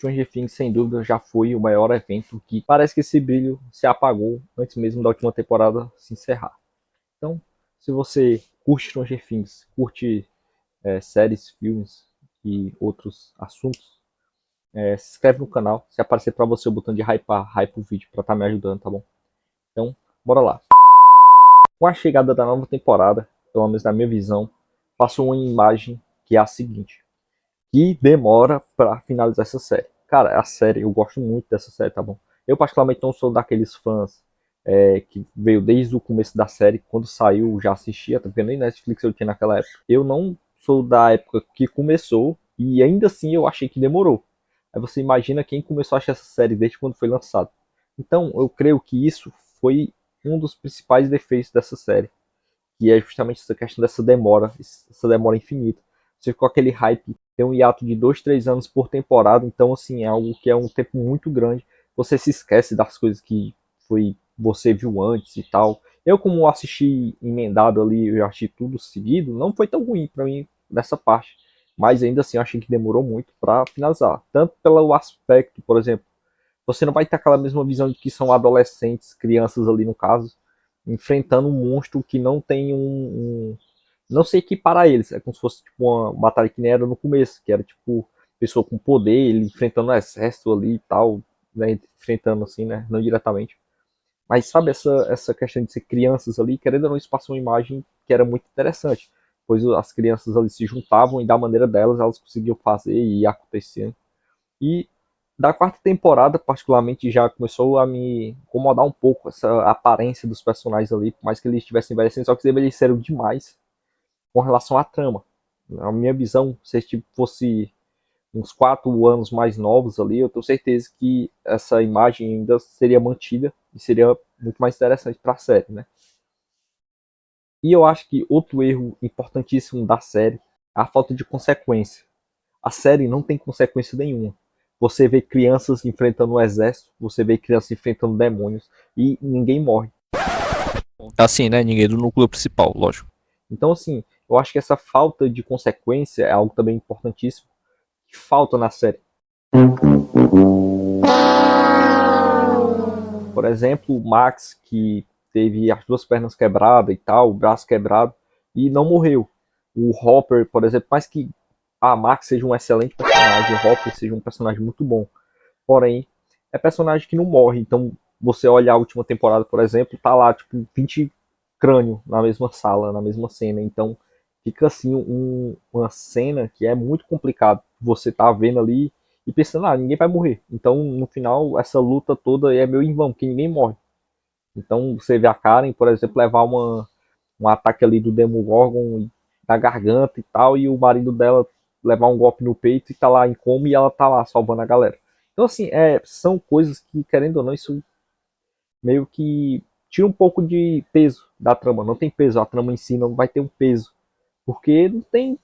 Stranger Things, sem dúvida, já foi o maior evento que parece que esse brilho se apagou antes mesmo da última temporada se encerrar. Então, se você curte Stranger Things, curte séries, filmes e outros assuntos, se inscreve no canal. Se aparecer para você o botão de hypar, hype o vídeo para estar me ajudando, tá bom? Então, bora lá. Com a chegada da nova temporada, pelo menos na minha visão, passou uma imagem que é a seguinte: que demora para finalizar essa série. Cara, a série, eu gosto muito dessa série, tá bom? Eu particularmente não sou daqueles fãs que veio desde o começo da série, quando saiu já assistia, até porque nem Netflix eu tinha naquela época. Eu não sou da época que começou e ainda assim eu achei que demorou. Aí você imagina quem começou a assistir essa série desde quando foi lançado. Então eu creio que isso foi um dos principais defeitos dessa série, que é justamente essa questão dessa demora, essa demora infinita. Você ficou aquele hype, tem um hiato de 2, 3 anos por temporada, então assim, é algo que é um tempo muito grande. Você se esquece das coisas que você viu antes e tal. Eu, como assisti emendado ali, eu assisti tudo seguido, não foi tão ruim para mim nessa parte. Mas ainda assim, eu achei que demorou muito para finalizar. Tanto pelo aspecto, por exemplo, você não vai ter aquela mesma visão de que são adolescentes, crianças ali no caso, enfrentando um monstro que não tem não sei equiparar eles. É como se fosse tipo uma batalha que nem era no começo, que era tipo pessoa com poder, ele enfrentando um exército ali e tal, né, enfrentando assim, né, não diretamente. Mas sabe essa questão de ser crianças ali, querendo ou não, isso passa uma imagem que era muito interessante, pois as crianças ali se juntavam e da maneira delas elas conseguiam fazer e ia acontecendo. E da quarta temporada, particularmente, já começou a me incomodar um pouco essa aparência dos personagens ali, por mais que eles estivessem envelhecendo, só que eles envelheceram demais com relação à trama. Na minha visão, se tipo, fosse uns 4 anos mais novos ali, eu tenho certeza que essa imagem ainda seria mantida e seria muito mais interessante para a série, né? E eu acho que outro erro importantíssimo da série é a falta de consequência. A série não tem consequência nenhuma. Você vê crianças enfrentando o exército, você vê crianças enfrentando demônios e ninguém morre. Assim, né? Ninguém do núcleo principal, lógico. Então, assim, eu acho que essa falta de consequência é algo também importantíssimo que falta na série. Por exemplo, o Max, que teve as duas pernas quebradas e tal, o braço quebrado, e não morreu. O Hopper, por exemplo, mais que a Max seja um excelente personagem, o Hopper seja um personagem muito bom. Porém, é personagem que não morre. Então, você olha a última temporada, por exemplo, tá lá, tipo, 20 crânio na mesma sala, na mesma cena. Então, fica assim uma cena que é muito complicado. Você tá vendo ali e pensando, ninguém vai morrer. Então, no final, essa luta toda é meio em vão, porque ninguém morre. Então, você vê a Karen, por exemplo, levar um ataque ali do Demogorgon na garganta e tal, e o marido dela levar um golpe no peito e tá lá em coma e ela tá lá salvando a galera. Então, assim, são coisas que, querendo ou não, isso meio que tira um pouco de peso da trama. Não tem peso, a trama em si não vai ter um peso. Porque não tem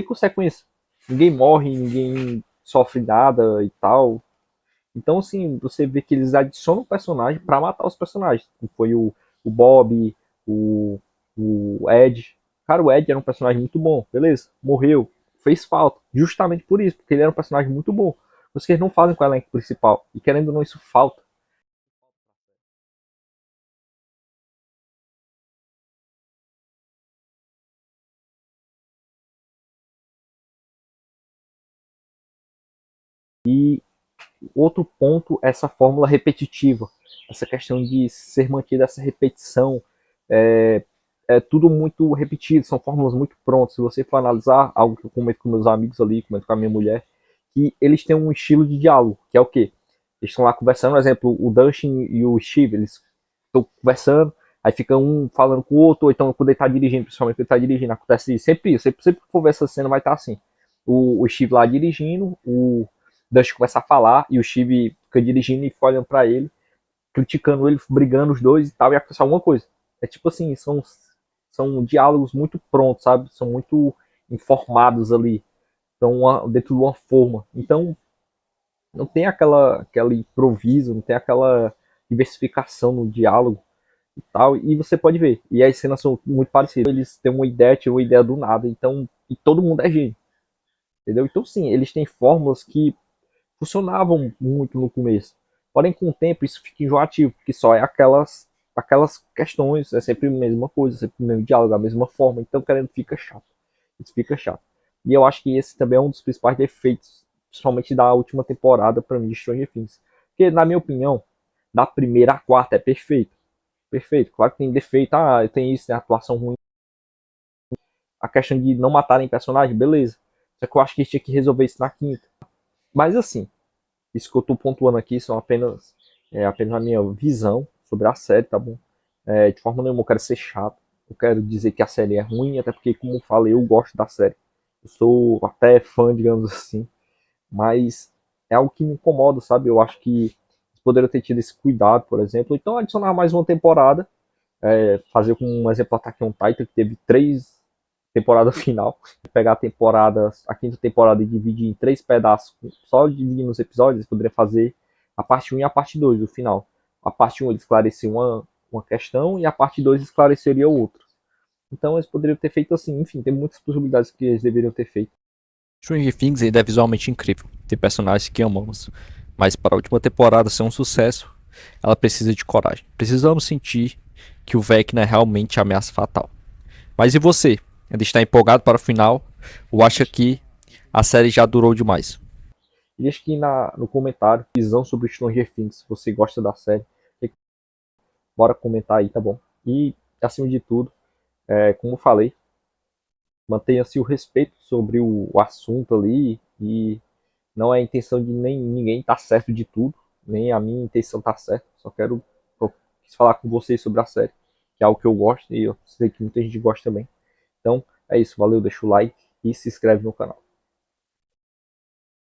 consequência. Ninguém morre, ninguém sofre nada e tal. Então, assim, você vê que eles adicionam personagem para matar os personagens. Foi o Bob, o, o Ed. Cara, o Ed era um personagem muito bom, beleza, morreu, fez falta, justamente por isso, porque ele era um personagem muito bom. Vocês não fazem com o elenco principal, e querendo ou não, isso falta. E outro ponto é essa fórmula repetitiva, essa questão de ser mantida essa repetição. É, é tudo muito repetido, são fórmulas muito prontas. Se você for analisar algo que eu comento com meus amigos ali, comento com a minha mulher, que eles têm um estilo de diálogo, que é o quê? Eles estão lá conversando, por exemplo, o Dustin e o Steve, eles estão conversando, aí fica um falando com o outro, ou então quando ele está dirigindo, principalmente quando ele está dirigindo, acontece isso. Sempre que for ver essa cena vai estar assim. O Steve lá dirigindo, o Dustin começa a falar, e o Steve fica dirigindo e fica olhando pra ele, criticando ele, brigando os dois e tal, e acontece alguma coisa. É tipo assim, são diálogos muito prontos, sabe? São muito informados ali. Estão dentro de uma forma. Então, não tem aquela improviso, não tem aquela diversificação no diálogo e tal. E você pode ver. E as cenas são muito parecidas. Eles têm uma ideia, tiram uma ideia do nada. Então, e todo mundo é gênio. Entendeu? Então, sim, eles têm fórmulas que funcionavam muito no começo. Porém, com o tempo, isso fica enjoativo, porque só é aquelas questões, é sempre a mesma coisa, sempre o mesmo diálogo, a mesma forma, então querendo fica chato. Isso fica chato. E eu acho que esse também é um dos principais defeitos, principalmente da última temporada, para mim, de Stranger Things. Porque, na minha opinião, da primeira à quarta é perfeito. Perfeito. Claro que tem defeito, tem isso, tem atuação ruim. A questão de não matarem personagem, beleza. Só que eu acho que eles tinham que resolver isso na quinta. Mas assim, isso que eu tô pontuando aqui são apenas a minha visão sobre a série, tá bom? De forma nenhuma eu quero ser chato. Eu quero dizer que a série é ruim, até porque, como eu falei, eu gosto da série. Eu sou até fã, digamos assim. Mas é algo que me incomoda, sabe? Eu acho que eles poderiam ter tido esse cuidado, por exemplo. Então adicionar mais uma temporada. Fazer como um exemplo Attack on Titan, que teve 3 temporadas final. Pegar a quinta temporada e dividir em 3 pedaços, só dividindo os episódios, eles poderiam fazer a parte 1 e a parte 2 do final. A parte 1 ele esclarecia uma questão e a parte 2 esclareceria outra. Então eles poderiam ter feito assim, enfim, tem muitas possibilidades que eles deveriam ter feito. Stranger Things ainda é visualmente incrível, tem personagens que amamos, mas para a última temporada ser um sucesso, ela precisa de coragem. Precisamos sentir que o Vecna é realmente a ameaça fatal. Mas e você? Ainda está empolgado para o final? Ou acha que a série já durou demais? E deixa aqui no comentário visão sobre Stranger Things, se você gosta da série. Bora comentar aí, tá bom? E, acima de tudo, como eu falei, mantenha-se o respeito sobre o assunto ali e não é a intenção de nem ninguém estar certo de tudo, nem a minha intenção tá certa. Eu quis falar com vocês sobre a série, que é algo que eu gosto e eu sei que muita gente gosta também. Então é isso, valeu, deixa o like e se inscreve no canal.